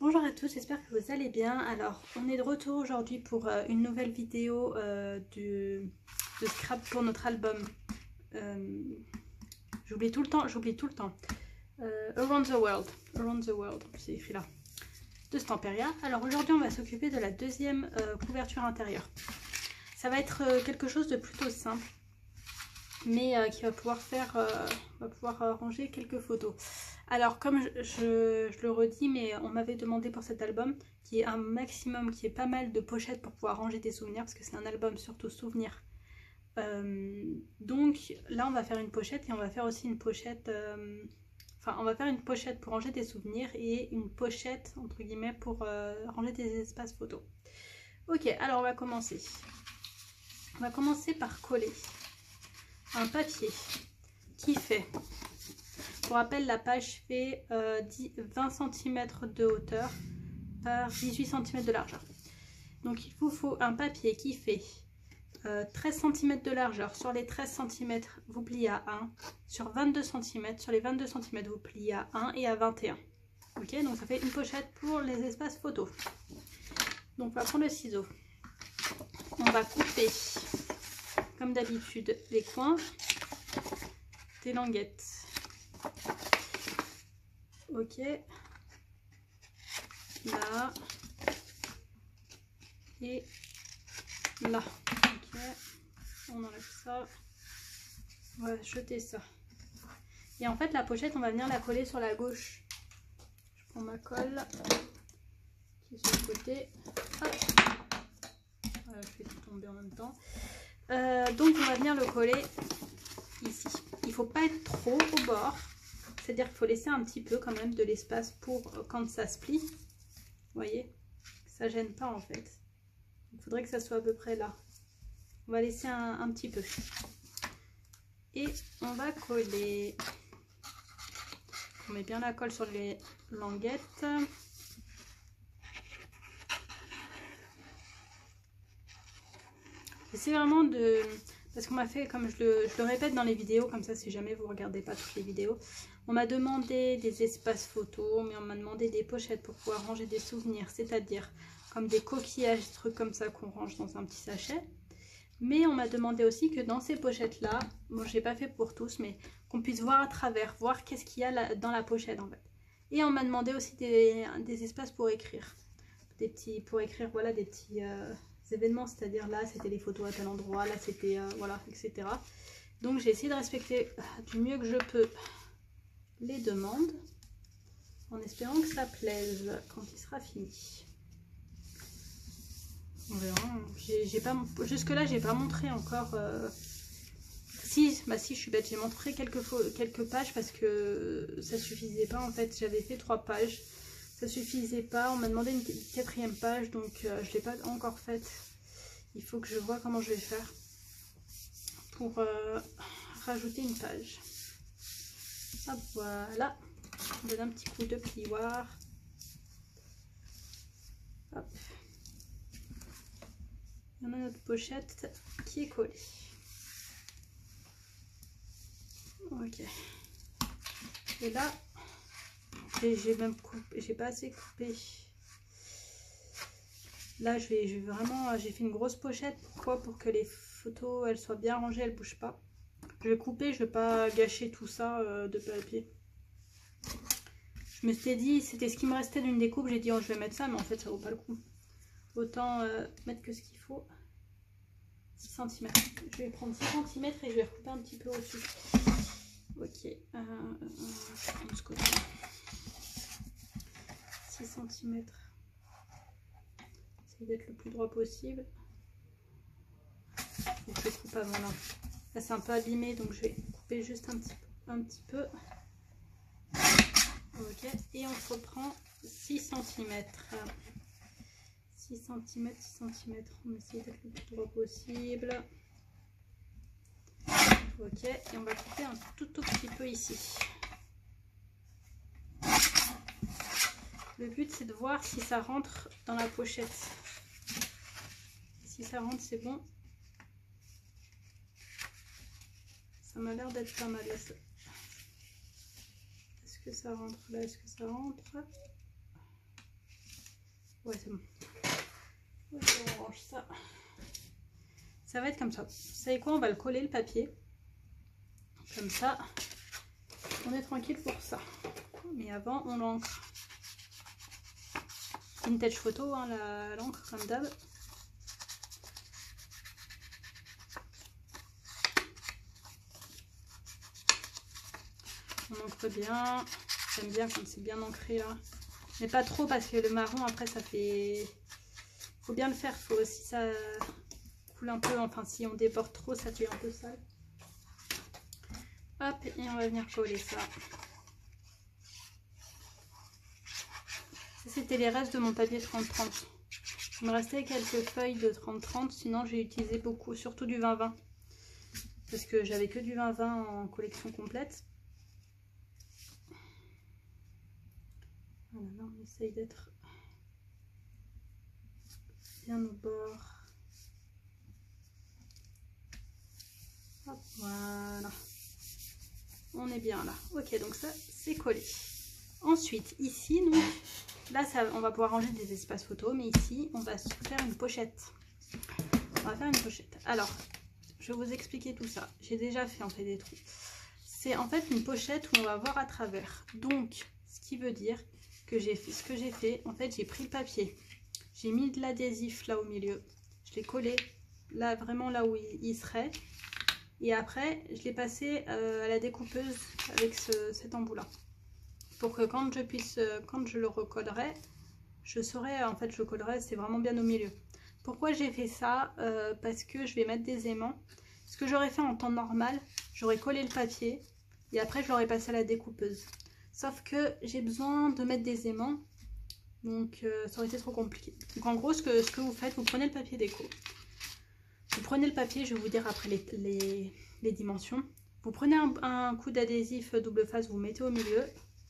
Bonjour à tous, j'espère que vous allez bien. Alors, on est de retour aujourd'hui pour une nouvelle vidéo de scrap pour notre album. J'oublie tout le temps. Around the World, c'est écrit là, de Stamperia. Alors aujourd'hui, on va s'occuper de la deuxième couverture intérieure. Ça va être quelque chose de plutôt simple, mais qui va pouvoir ranger quelques photos. Alors comme je le redis, mais on m'avait demandé pour cet album qu'il y ait un maximum, qu'il y ait pas mal de pochettes pour pouvoir ranger des souvenirs, parce que c'est un album surtout souvenirs. Donc là on va faire une pochette et on va faire aussi une pochette, on va faire une pochette pour ranger des souvenirs et une pochette entre guillemets pour ranger des espaces photos. Ok, alors on va commencer. On va commencer par coller un papier qui fait, pour rappel, la page fait 20 cm de hauteur par 18 cm de largeur. Donc il vous faut un papier qui fait 13 cm de largeur. Sur les 13 cm, vous pliez à 1. Sur 22 cm, sur les 22 cm, vous pliez à 1 et à 21. Ok, donc ça fait une pochette pour les espaces photos. Donc on va prendre le ciseau. On va couper, comme d'habitude, les coins des languettes. Ok, là et là. Ok, on enlève ça, on va jeter ça. Et en fait la pochette on va venir la coller sur la gauche. Je prends ma colle qui est sur le côté. Hop. Voilà, je fais tout tomber en même temps. Donc on va venir le coller ici. Il faut pas être trop au bord. C'est-à-dire qu'il faut laisser un petit peu quand même de l'espace pour quand ça se plie. Vous voyez, ça gêne pas en fait. Il faudrait que ça soit à peu près là. On va laisser un petit peu. Et on va coller. On met bien la colle sur les languettes. J'essaie vraiment de... Parce qu'on m'a fait, comme je le répète dans les vidéos, comme ça si jamais vous ne regardez pas toutes les vidéos, on m'a demandé des espaces photos, mais on m'a demandé des pochettes pour pouvoir ranger des souvenirs, c'est-à-dire comme des coquillages, des trucs comme ça qu'on range dans un petit sachet. Mais on m'a demandé aussi que dans ces pochettes-là, bon je n'ai pas fait pour tous, mais qu'on puisse voir à travers, voir qu'est-ce qu'il y a dans la pochette en fait. Et on m'a demandé aussi des espaces pour écrire, pour écrire voilà des petits... événements, c'est-à-dire là c'était les photos à tel endroit, là c'était voilà, etc. Donc j'ai essayé de respecter du mieux que je peux les demandes en espérant que ça plaise quand il sera fini. On verra. Jusque là j'ai pas montré encore si je suis bête, j'ai montré quelques pages parce que ça suffisait pas en fait. J'avais fait 3 pages, ça suffisait pas, on m'a demandé une 4e page, donc je l'ai pas encore faite. Il faut que je vois comment je vais faire pour rajouter une page. Hop, voilà, on donne un petit coup de plioir. Hop. Il y en a notre pochette qui est collée. Ok. Et là, j'ai pas assez coupé. Là, j'ai fait une grosse pochette. Pourquoi? Pour que les photos, elles soient bien rangées, elles bougent pas. Je vais couper, je vais pas gâcher tout ça de papier. Je me suis dit, c'était ce qui me restait d'une découpe. J'ai dit, oh, je vais mettre ça, mais en fait, ça vaut pas le coup. Autant mettre que ce qu'il faut. 6 cm. Je vais prendre 6 cm et je vais recouper un petit peu au-dessus. Ok. Je prends ce côté. 6 cm. Essaye d'être le plus droit possible. Et je coupe avant là. Là c'est un peu abîmé, donc je vais couper juste un petit peu. Ok. Et on reprend 6 cm. 6 cm, 6 cm. On essaie d'être le plus droit possible. Ok. Et on va couper un tout petit peu ici. Le but c'est de voir si ça rentre dans la pochette. Si ça rentre, c'est bon. Ça m'a l'air d'être pas mal là. Est-ce que ça rentre là? Est-ce que ça rentre? Ouais, c'est bon. Ok, on range ça. Ça va être comme ça. Vous savez quoi, on va le coller le papier. Comme ça, on est tranquille pour ça. Mais avant, on l'encre. Vintage photo, hein, l'encre comme d'hab. On encre bien. J'aime bien quand c'est bien ancré là. Mais pas trop parce que le marron après ça fait... Faut bien le faire, faut aussi ça coule un peu. Enfin si on déborde trop ça fait un peu sale. Hop, et on va venir coller ça. Ça c'était les restes de mon papier 30-30. Il me restait quelques feuilles de 30-30, sinon j'ai utilisé beaucoup, surtout du 20-20. Parce que j'avais que du 20-20 en collection complète. Voilà, là on essaye d'être bien au bord. Hop, voilà. On est bien là. Ok, donc ça c'est collé. Ensuite, ici, nous, là ça, on va pouvoir ranger des espaces photos, mais ici on va se faire une pochette. On va faire une pochette. Alors, je vais vous expliquer tout ça. J'ai déjà fait en fait des trous. C'est en fait une pochette où on va voir à travers. Donc, ce qui veut dire que j'ai fait ce que j'ai fait. En fait, j'ai pris le papier. J'ai mis de l'adhésif là au milieu. Je l'ai collé là, vraiment là où il serait. Et après, je l'ai passé à la découpeuse avec cet embout là. Pour que quand je le recollerai, je saurai, en fait, je le collerai, c'est vraiment bien au milieu. Pourquoi j'ai fait ça? Parce que je vais mettre des aimants. Ce que j'aurais fait en temps normal, j'aurais collé le papier et après je l'aurais passé à la découpeuse. Sauf que j'ai besoin de mettre des aimants, donc ça aurait été trop compliqué. Donc en gros, ce que vous faites, vous prenez le papier déco. Vous prenez le papier, je vais vous dire après les dimensions. Vous prenez un coup d'adhésif double face, vous mettez au milieu,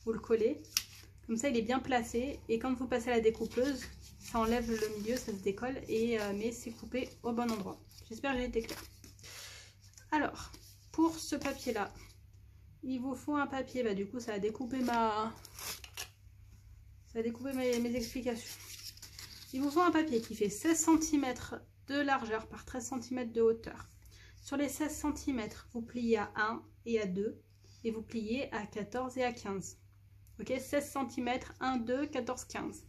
vous le collez. Comme ça, il est bien placé et quand vous passez à la découpeuse, ça enlève le milieu, ça se décolle et mais c'est coupé au bon endroit. J'espère que j'ai été claire. Alors, pour ce papier-là, il vous faut un papier. Bah, du coup, ça a découpé mes explications. Il vous faut un papier qui fait 16 cm de largeur par 13 cm de hauteur. Sur les 16 cm, vous pliez à 1 et à 2 et vous pliez à 14 et à 15. Ok, 16 cm, 1, 2, 14, 15.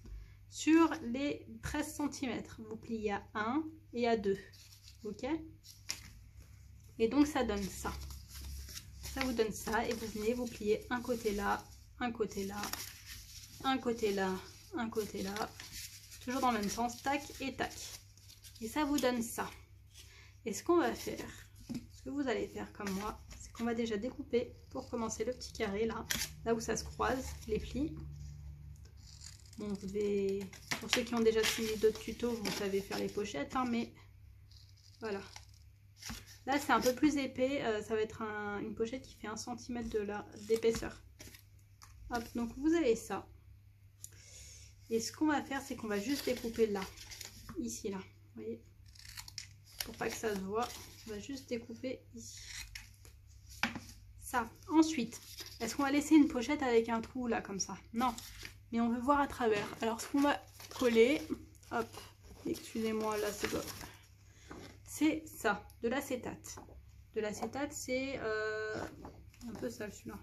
Sur les 13 cm, vous pliez à 1 et à 2. Ok? Et donc ça donne ça. Ça vous donne ça et vous venez vous plier un côté là, un côté là, un côté là, un côté là. Toujours dans le même sens, tac et tac. Et ça vous donne ça. Et ce qu'on va faire, ce que vous allez faire comme moi, c'est qu'on va déjà découper pour commencer le petit carré là, là où ça se croise, les plis. Bon, vous devez, pour ceux qui ont déjà suivi d'autres tutos, vous savez faire les pochettes, hein, mais voilà. Là, c'est un peu plus épais, ça va être une pochette qui fait 1 cm d'épaisseur. Hop, donc vous avez ça. Et ce qu'on va faire, c'est qu'on va juste découper là, ici, là, vous voyez. Pour pas que ça se voit, on va juste découper ici. Ça. Ensuite, est-ce qu'on va laisser une pochette avec un trou là, comme ça? Non, mais on veut voir à travers. Alors, ce qu'on va coller, hop, excusez-moi, là, c'est ça, de l'acétate. De l'acétate, c'est un peu sale celui-là.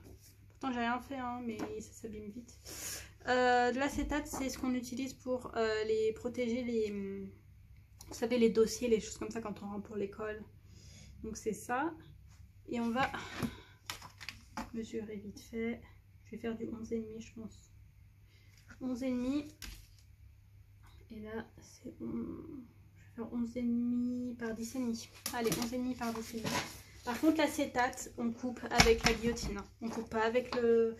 Pourtant, j'ai rien fait, hein, mais ça s'abîme vite. De l'acétate, c'est ce qu'on utilise pour les protéger les... Vous savez, les dossiers, les choses comme ça quand on rentre pour l'école. Donc, c'est ça. Et on va mesurer vite fait. Je vais faire du 11,5, je pense. 11,5. Et là, c'est... Je vais faire 11,5 par 10,5. Allez, 11,5 par 10,5. Par contre, l'acétate, on coupe avec la guillotine. On ne coupe pas avec le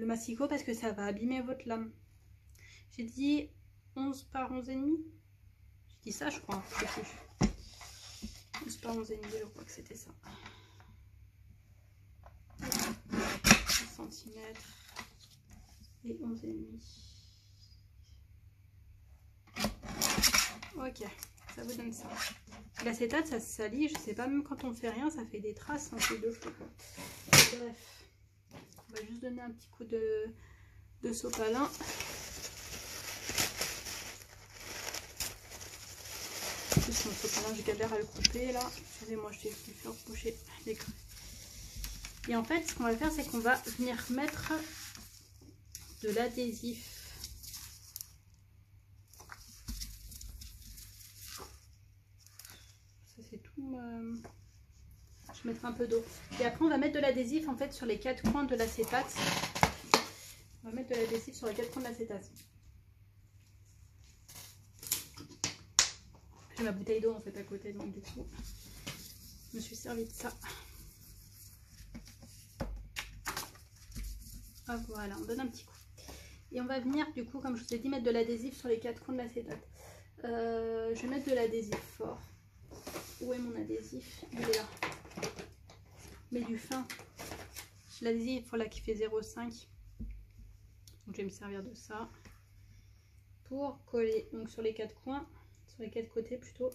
massicot parce que ça va abîmer votre lame. J'ai dit 11 par 11,5. J'ai dit ça, je crois. Je sais plus. 11 par 11,5, je crois que c'était ça. 1 cm et 11,5. Ok, ça vous donne ça. L'acétate, ça se salit, je sais pas, même quand on fait rien, ça fait des traces, un peu de feu, quoi. Bref, on va juste donner un petit coup de sopalin. faut que je galère à le couper là. Excusez-moi, je vais faire bouger les creux. Et en fait, ce qu'on va faire, c'est qu'on va venir mettre de l'adhésif. Ça c'est tout. Je mettrai un peu d'eau. Et après, on va mettre de l'adhésif en fait sur les 4 coins de l'acétate. On va mettre de l'adhésif sur les 4 coins de l'acétate. J'ai ma bouteille d'eau en fait à côté, donc du coup, je me suis servi de ça. Hop, voilà, on donne un petit coup. Et on va venir du coup, comme je vous ai dit, mettre de l'adhésif sur les 4 coins de l'acétate. Je vais mettre de l'adhésif fort. Où est mon adhésif? Il est là. Mais du fin. L'adhésif, voilà, qui fait 0,5. Donc je vais me servir de ça pour coller donc sur les 4 coins, sur les 4 côtés plutôt,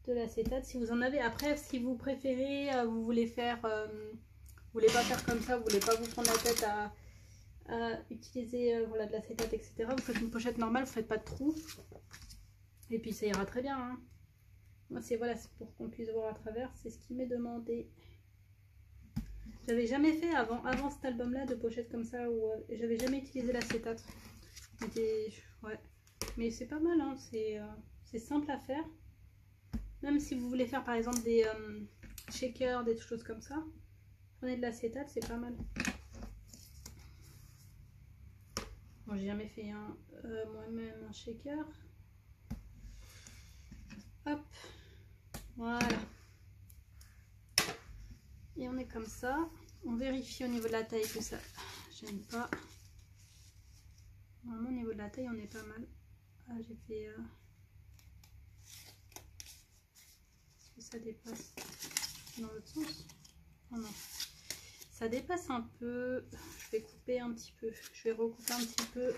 de l'acétate. Si vous en avez, après, si vous préférez, vous voulez faire, vous voulez pas faire comme ça, vous voulez pas vous prendre la tête à utiliser voilà, de l'acétate, etc. Vous faites une pochette normale, vous faites pas de trous. Et puis ça ira très bien. Hein. Moi, c'est voilà, pour qu'on puisse voir à travers, c'est ce qui m'est demandé. J'avais jamais fait avant cet album-là de pochette comme ça où j'avais jamais utilisé l'acétate. Ouais. Mais c'est pas mal, hein. C'est simple à faire. Même si vous voulez faire par exemple des shakers, des choses comme ça, prenez de l'acétate, c'est pas mal. Bon, j'ai jamais fait moi-même un shaker. Hop, voilà. Et on est comme ça. On vérifie au niveau de la taille que ça gêne pas. Normalement au niveau de la taille on est pas mal. Ah, j'ai fait... Est-ce que ça dépasse dans l'autre sens? Oh non. Ça dépasse un peu. Je vais couper un petit peu. Je vais recouper un petit peu.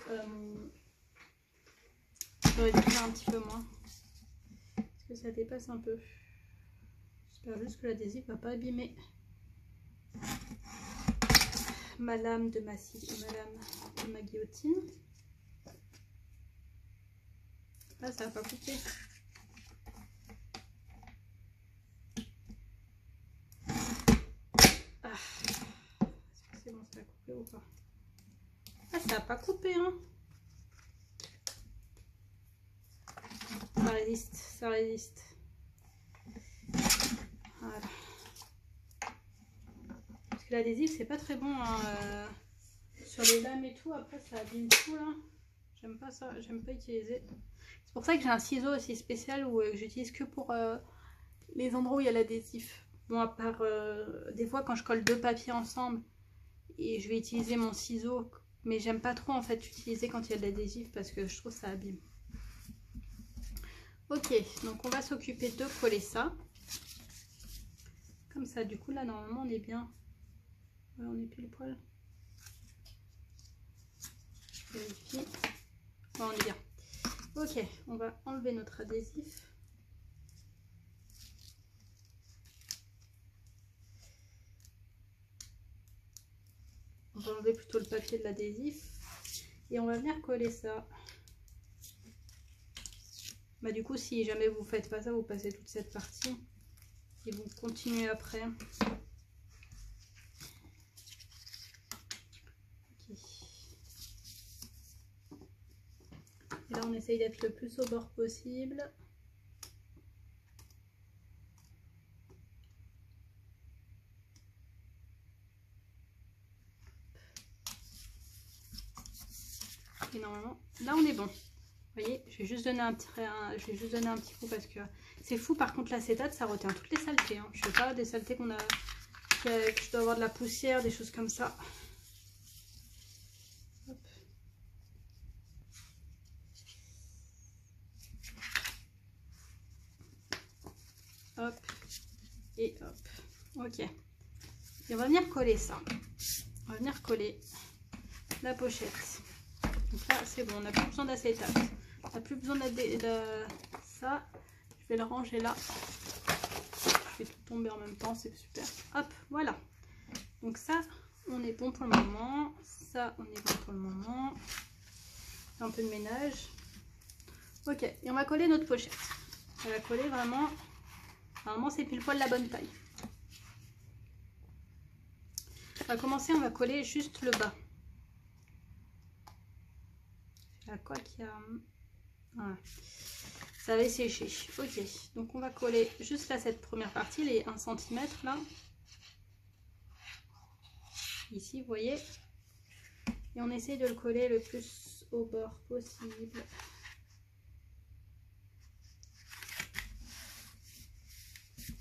J'aurais dû faire un petit peu moins. Est-ce que ça dépasse un peu? J'espère juste que l'adhésif va pas abîmer ma lame de ma guillotine. Ah, ça va pas couper. Ah. Est-ce que c'est bon, ça va couper ou pas? Ah, ça va pas couper, hein. Ça résiste, ça résiste. Voilà. Parce que l'adhésif, c'est pas très bon hein, sur les lames et tout. Après, ça abîme tout là. J'aime pas ça, j'aime pas utiliser. C'est pour ça que j'ai un ciseau aussi spécial où j'utilise que pour les endroits où il y a l'adhésif. Bon, à part des fois quand je colle 2 papiers ensemble et je vais utiliser mon ciseau, mais j'aime pas trop en fait utiliser quand il y a de l'adhésif parce que je trouve ça abîme. Ok, donc on va s'occuper de coller ça. Comme ça, du coup là normalement on est bien. Ouais, on est pile poil. Je vérifie. Ouais, on est bien. Ok, on va enlever notre adhésif. On va enlever plutôt le papier de l'adhésif. Et on va venir coller ça. Bah du coup, si jamais vous faites pas ça, vous passez toute cette partie. Et vous continuez après. Okay. Et là, on essaye d'être le plus au bord possible. Et normalement, là on est bon. Vous voyez, je vais juste donner un petit coup parce que c'est fou. Par contre, l'acétate, ça retient toutes les saletés. Hein. Je ne sais pas, des saletés que je dois avoir de la poussière, des choses comme ça. Hop. Hop. Et hop. Ok. Et on va venir coller ça. On va venir coller la pochette. Donc là, c'est bon, on n'a plus besoin d'acétate. On n'a plus besoin de ça. Je vais le ranger là. Je vais tout tomber en même temps, c'est super. Hop, voilà. Donc ça, on est bon pour le moment. Ça, on est bon pour le moment. Un peu de ménage. Ok, et on va coller notre pochette. On va coller vraiment, normalement c'est pile poil la bonne taille. On va commencer, on va coller juste le bas. La colle qui a... Voilà. Ça va sécher. Ok, donc on va coller juste là cette première partie, les 1 cm là. Ici, vous voyez. Et on essaye de le coller le plus au bord possible.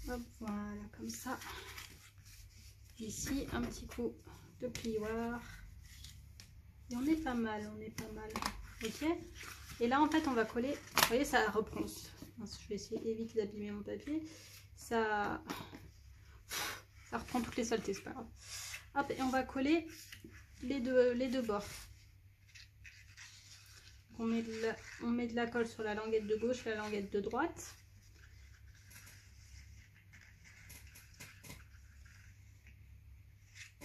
Hop, voilà, comme ça. Ici, un petit coup de plioir. Et on est pas mal, on est pas mal. Ok. Et là, en fait, on va coller. Vous voyez, ça repronce. Je vais essayer d'éviter d'abîmer mon papier. Ça reprend toutes les saletés, c'est pas grave. Hop, et on va coller les deux bords. On met de la colle sur la languette de gauche et la languette de droite.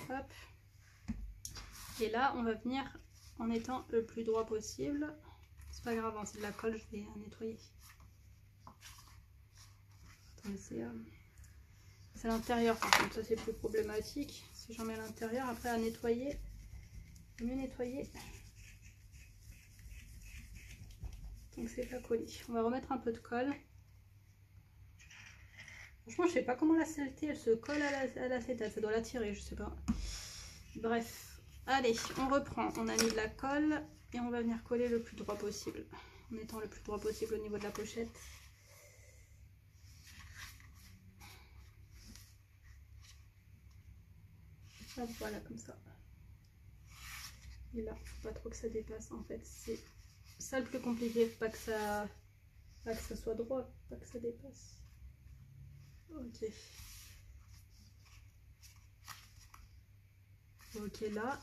Hop. Et là, on va venir en étant le plus droit possible. C'est pas grave, hein, c'est de la colle, je vais nettoyer. Attendez, c'est à l'intérieur, par contre, ça c'est plus problématique. Si j'en mets à l'intérieur, après à nettoyer, mieux nettoyer. Donc c'est pas collé. On va remettre un peu de colle. Franchement, je sais pas comment la saleté elle se colle à l'acétate. Ça doit l'attirer, je sais pas. Bref, allez, on reprend. On a mis de la colle et on va venir coller le plus droit possible. En étant le plus droit possible au niveau de la pochette. Hop, voilà, comme ça. Et là, faut pas trop que ça dépasse en fait. C'est ça le plus compliqué. Pas que ça soit droit, pas que ça dépasse. Ok. Ok, là.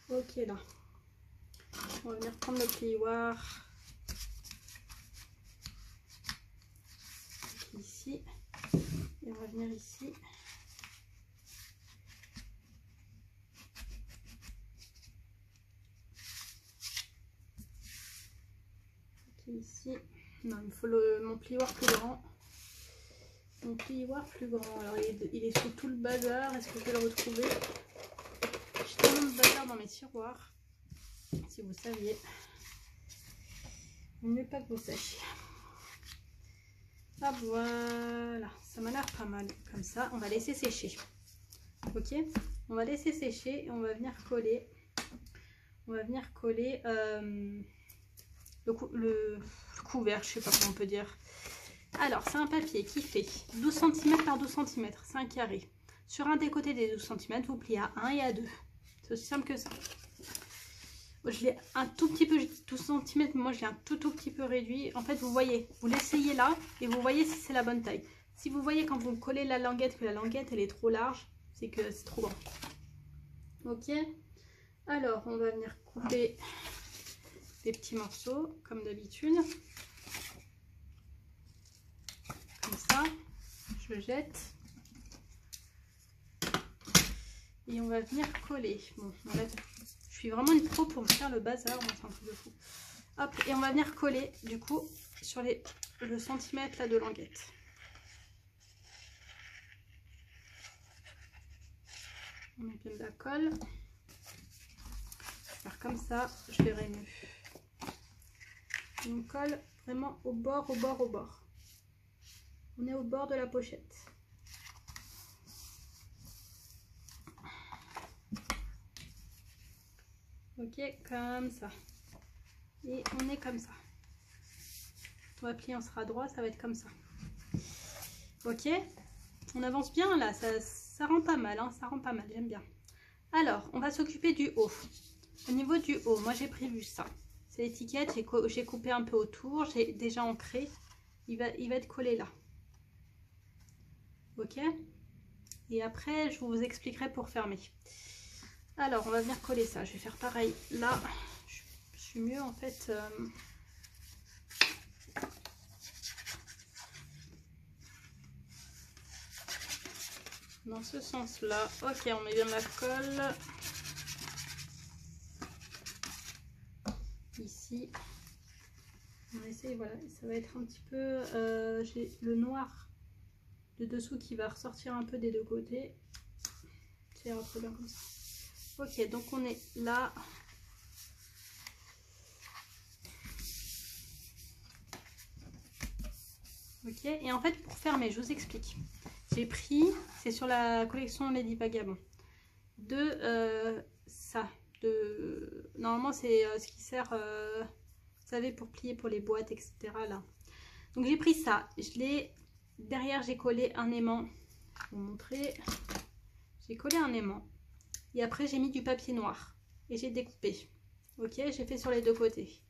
Ok, là. On va venir prendre le plioir. Ici. Et on va venir ici. Ok, ici. Non, il me faut mon plioir plus grand. Mon plioir plus grand. Alors, il est sous tout le bazar. Est-ce que je vais le retrouver? J'ai tellement de bazar dans mes tiroirs. Si vous saviez. Mieux pas que vous sachiez. Ah, voilà. Ça m'a l'air pas mal. Comme ça, on va laisser sécher. Ok? On va laisser sécher et on va venir coller. On va venir coller le couvert, je sais pas comment on peut dire. Alors, c'est un papier qui fait 12 cm par 12 cm, c'est un carré. Sur un des côtés des 12 cm, vous pliez à 1 et à 2. C'est aussi simple que ça. Je l'ai un tout petit peu, 12 cm, mais moi je l'ai un tout petit peu réduit. En fait, vous voyez, vous l'essayez là et vous voyez si c'est la bonne taille. Si vous voyez quand vous collez la languette que la languette elle est trop large, c'est que c'est trop grand. Ok. Alors, on va venir couper des petits morceaux comme d'habitude. Comme ça, je jette. Et on va venir coller. Bon, je suis vraiment une pro pour faire le bazar, moi c'est un truc de fou. Hop, et on va venir coller du coup sur le centimètre là de languette. On met bien de la colle. Je vais faire comme ça, je verrai mieux. Et on colle vraiment au bord, au bord, au bord. On est au bord de la pochette. Ok, comme ça. Et on est comme ça. On va plier, on sera droit, ça va être comme ça. Ok, on avance bien là, ça rend pas mal, hein, ça rend pas mal, j'aime bien. Alors, on va s'occuper du haut. Au niveau du haut, moi j'ai prévu ça. C'est l'étiquette, j'ai coupé un peu autour, j'ai déjà ancré. Il va être collé là. Ok. Et après, je vous expliquerai pour fermer. Alors, on va venir coller ça. Je vais faire pareil là. Je suis mieux en fait. Dans ce sens-là. Ok, on met bien la colle. ici. On essaye, voilà, ça va être un petit peu... j'ai le noir de dessous qui va ressortir un peu des deux côtés. Ça ira très bien comme ça. Ok, donc on est là. Ok, et en fait pour fermer, je vous explique. J'ai pris, c'est sur la collection Lady Vagabond, ça. Normalement c'est ce qui sert, vous savez, pour plier pour les boîtes, etc. Là. Donc j'ai pris ça, derrière j'ai collé un aimant. Je vais vous montrer. J'ai collé un aimant. Et après j'ai mis du papier noir. Et j'ai découpé. Ok, j'ai fait sur les deux côtés.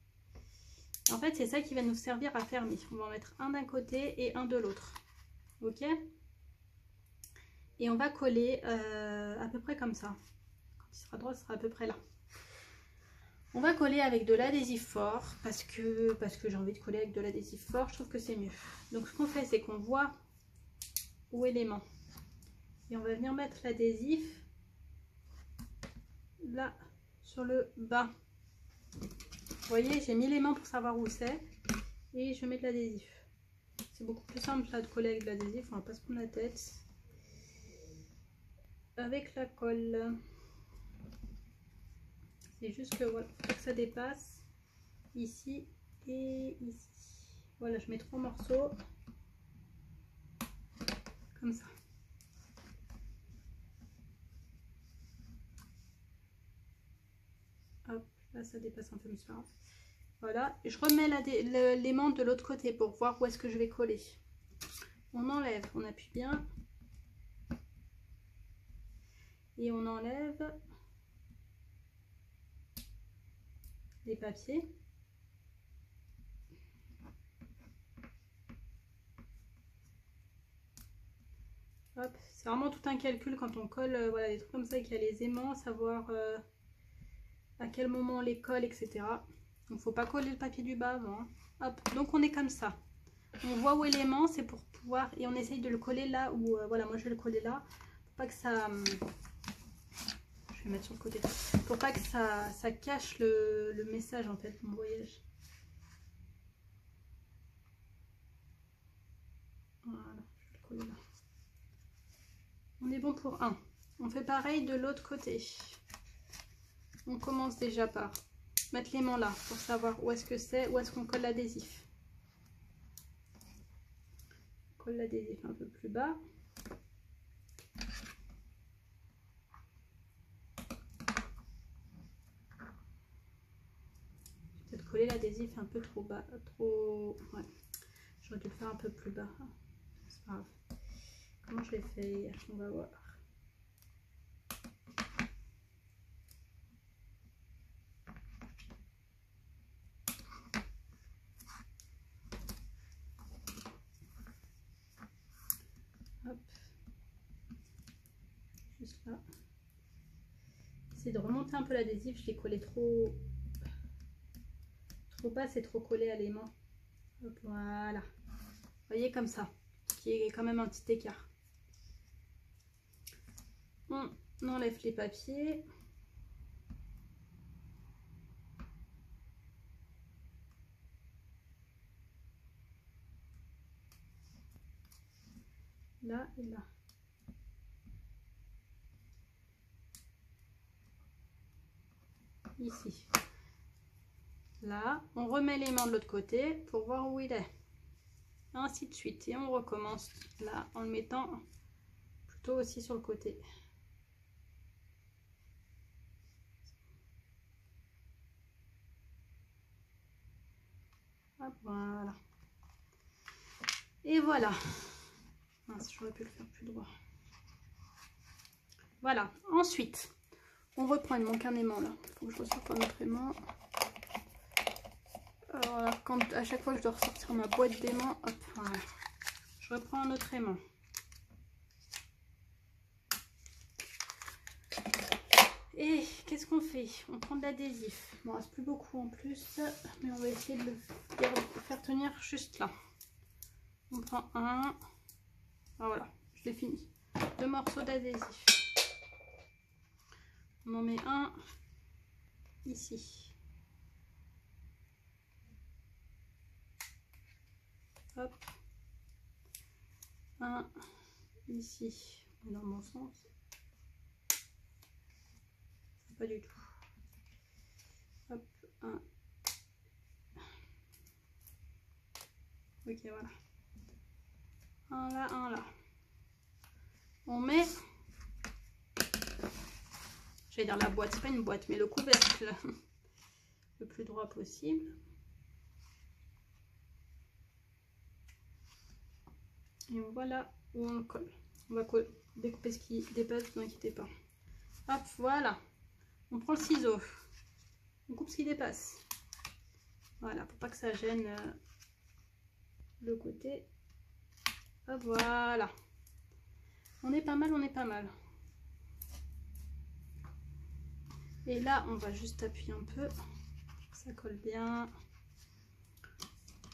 En fait, c'est ça qui va nous servir à fermer. On va en mettre un d'un côté et un de l'autre. Ok? Et on va coller à peu près comme ça. Quand il sera droit, ce sera à peu près là. On va coller avec de l'adhésif fort parce que j'ai envie de coller avec de l'adhésif fort. Je trouve que c'est mieux. Donc, ce qu'on fait, c'est qu'on voit où est l'aimant. Et on va venir mettre l'adhésif là, sur le bas. Vous voyez, j'ai mis l'aimant pour savoir où c'est. Et je mets de l'adhésif. C'est beaucoup plus simple là de coller avec de l'adhésif, on va pas se prendre la tête. Avec la colle. C'est juste que voilà, faut que ça dépasse. Ici et ici. Voilà, je mets 3 morceaux. Comme ça. Hop, là ça dépasse un peu, mais c'est pas grave. Voilà, je remets l'aimant de l'autre côté pour voir où est-ce que je vais coller. On enlève, on appuie bien. Et on enlève les papiers. Hop, c'est vraiment tout un calcul quand on colle voilà, des trucs comme ça, qu'il y a les aimants, savoir à quel moment on les colle, etc. Donc faut pas coller le papier du bas avant. Hein. Hop, donc on est comme ça. On voit où est l'aimant, c'est pour pouvoir, et on essaye de le coller là où, voilà, moi je vais le coller là, pour pas que ça, je vais mettre sur le côté, pour pas que ça cache le message en fait, mon voyage. Voilà, je vais le coller là. On est bon pour un. On fait pareil de l'autre côté. On commence déjà par mettre l'aimant là pour savoir où est-ce que c'est, où est-ce qu'on colle l'adhésif. On colle l'adhésif un peu plus bas. J'ai peut-être collé l'adhésif un peu trop bas, trop... Ouais, j'aurais dû le faire un peu plus bas. C'est pas grave. Comment je l'ai fait? On va voir. Hop. Juste là. J'essaie de remonter un peu l'adhésif. Je l'ai collé trop bas, c'est trop collé à l'aimant. Hop, voilà. Vous voyez comme ça. Qui est quand même un petit écart. On enlève les papiers. Là et là. Ici. Là, on remet l'aimant de l'autre côté pour voir où il est. Ainsi de suite. Et on recommence là en le mettant plutôt aussi sur le côté. Hop, voilà. Et voilà. Mince, j'aurais pu le faire plus droit. Voilà. Ensuite, on reprend. Il manque un aimant là. Il faut que je ressorte un autre aimant. Alors là, à chaque fois que je dois ressortir ma boîte d'aimants, hop, voilà. Je reprends un autre aimant. Et qu'est-ce qu'on fait? On prend de l'adhésif. Bon, il ne reste plus beaucoup en plus, mais on va essayer de le faire tenir juste là. On prend un. Ah, voilà, je l'ai fini. 2 morceaux d'adhésif. On en met un ici. Hop. Un ici, dans mon sens. Pas du tout. Hop, un. Ok, voilà. Un là, un là. On met, j'allais dire la boîte, c'est pas une boîte, mais le couvercle le plus droit possible. Et voilà où on le colle. On va découper ce qui dépasse, ne vous inquiétez pas. Hop, voilà. On prend le ciseau. On coupe ce qui dépasse. Voilà, pour pas que ça gêne le côté. Hop, voilà. On est pas mal, on est pas mal. Et là, on va juste appuyer un peu. Ça colle bien.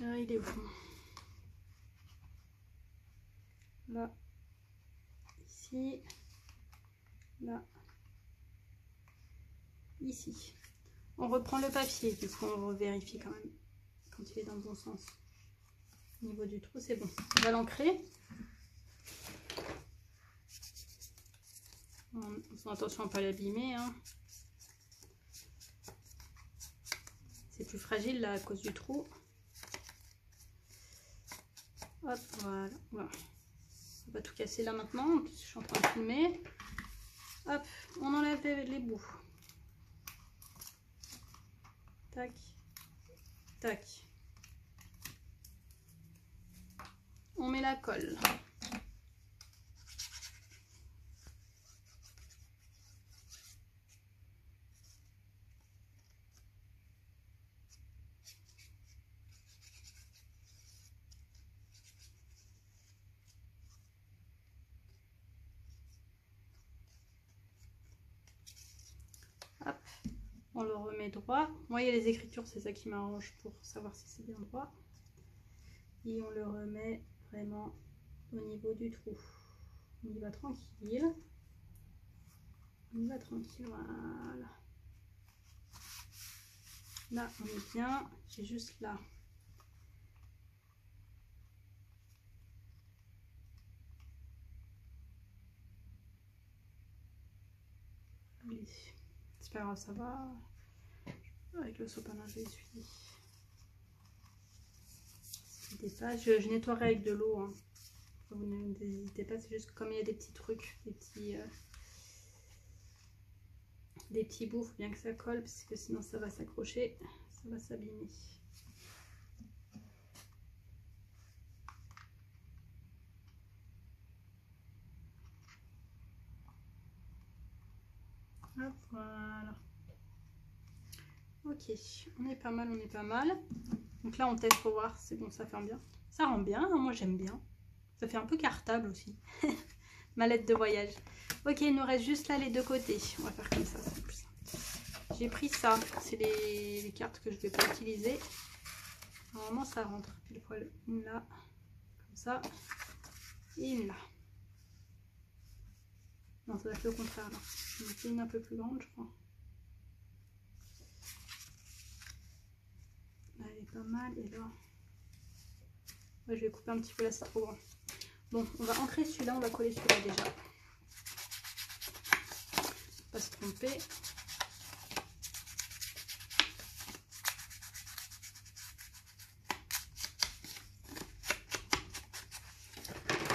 Il est où? Là. Ici. Là. Ici. On reprend le papier, du coup on vérifie quand même quand il est dans le bon sens. Au niveau du trou, c'est bon. On va l'ancrer. En faisant attention à ne pas l'abîmer. Hein. C'est plus fragile là à cause du trou. Hop, voilà. Voilà. On va tout casser là maintenant. Je suis en train de filmer. Hop, on enlève les bouts. Tac, tac. On met la colle. Hop, on le remet droit. Moi, il y a les écritures, c'est ça qui m'arrange pour savoir si c'est bien droit. Et on le remet vraiment au niveau du trou. On y va tranquille. On y va tranquille, voilà. Là, on est bien. J'ai juste là. Allez, c'est pas grave, ça va. Avec le sopalin, je vais essuyer. Je nettoierai avec de l'eau. Hein. Vous n'hésitez pas, c'est juste comme il y a des petits trucs, des petits bouts, il faut bien que ça colle parce que sinon ça va s'accrocher, ça va s'abîmer. Hop, voilà. Ok, on est pas mal, on est pas mal. Donc là on teste pour voir, c'est bon, ça ferme bien. Ça rend bien, hein, moi j'aime bien. Ça fait un peu cartable aussi. Mallette de voyage. Ok, il nous reste juste là les deux côtés. On va faire comme ça, c'est plus simple. J'ai pris ça, c'est les cartes que je ne vais pas utiliser. Normalement ça rentre pile poil. Une là, comme ça, et une là. Non, ça va être le contraire là. Je vais mettre une un peu plus grande, je crois. Là, elle est pas mal, et là... Ouais, je vais couper un petit peu là, c'est trop grand. Bon, on va ancrer celui-là, on va coller celui-là déjà. Pas se tromper.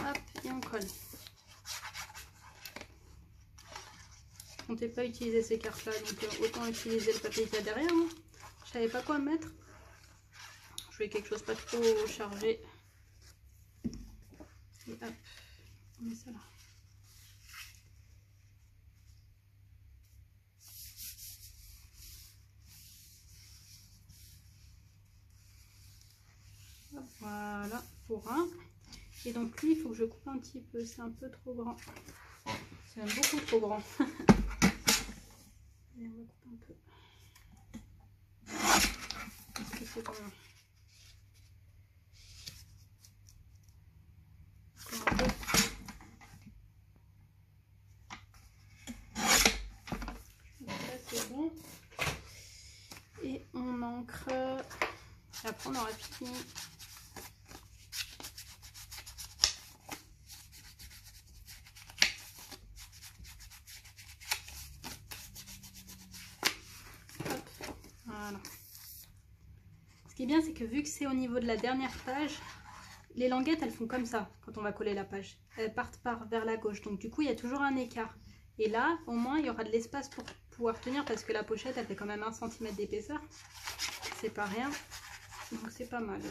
Hop, et on colle. Je comptais pas utiliser ces cartes-là, donc autant utiliser le papier qu'il y a derrière. Hein. Je savais pas quoi mettre. Je voulais quelque chose pas trop chargé. Et hop, on met ça là. Hop, voilà, pour un. Et donc lui, il faut que je coupe un petit peu, c'est un peu trop grand. C'est même beaucoup trop grand. Et on va couper un peu. Est-ce que c'est combien? Encore un peu. Là c'est bon. Et on ancre. Et après on aura fini. Ce qui est bien, c'est que vu que c'est au niveau de la dernière page, les languettes, elles font comme ça quand on va coller la page. Elles partent vers la gauche. Donc du coup, il y a toujours un écart. Et là, au moins, il y aura de l'espace pour pouvoir tenir parce que la pochette, elle fait quand même 1 cm d'épaisseur. C'est pas rien. Donc c'est pas mal.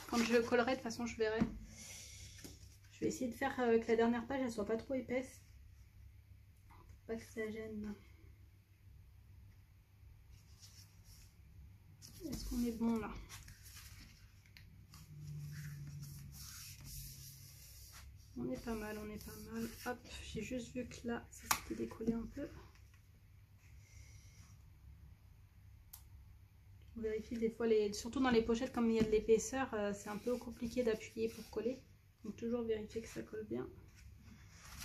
Quand je collerai, de toute façon, je verrai. Je vais essayer de faire que la dernière page, elle soit pas trop épaisse. Pour pas que ça gêne. Est-ce qu'on est bon là? On est pas mal, on est pas mal. Hop, j'ai juste vu que là, ça s'était décollé un peu. On vérifie des fois, surtout dans les pochettes, comme il y a de l'épaisseur, c'est un peu compliqué d'appuyer pour coller. Donc toujours vérifier que ça colle bien.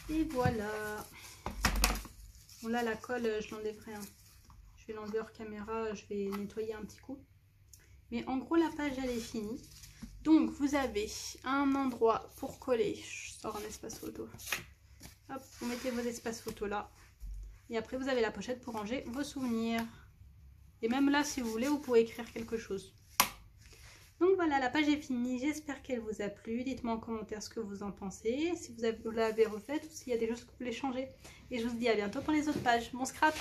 Et voilà. Bon là, la colle, je l'enlèverai. Hein. Je vais l'enlever hors caméra, je vais nettoyer un petit coup. Mais en gros, la page, elle est finie. Donc, vous avez un endroit pour coller. Je sors un espace photo. Hop, vous mettez vos espaces photos là. Et après, vous avez la pochette pour ranger vos souvenirs. Et même là, si vous voulez, vous pouvez écrire quelque chose. Donc voilà, la page est finie. J'espère qu'elle vous a plu. Dites-moi en commentaire ce que vous en pensez. Si vous l'avez refaite ou s'il y a des choses que vous voulez changer. Et je vous dis à bientôt pour les autres pages. Bon scrap!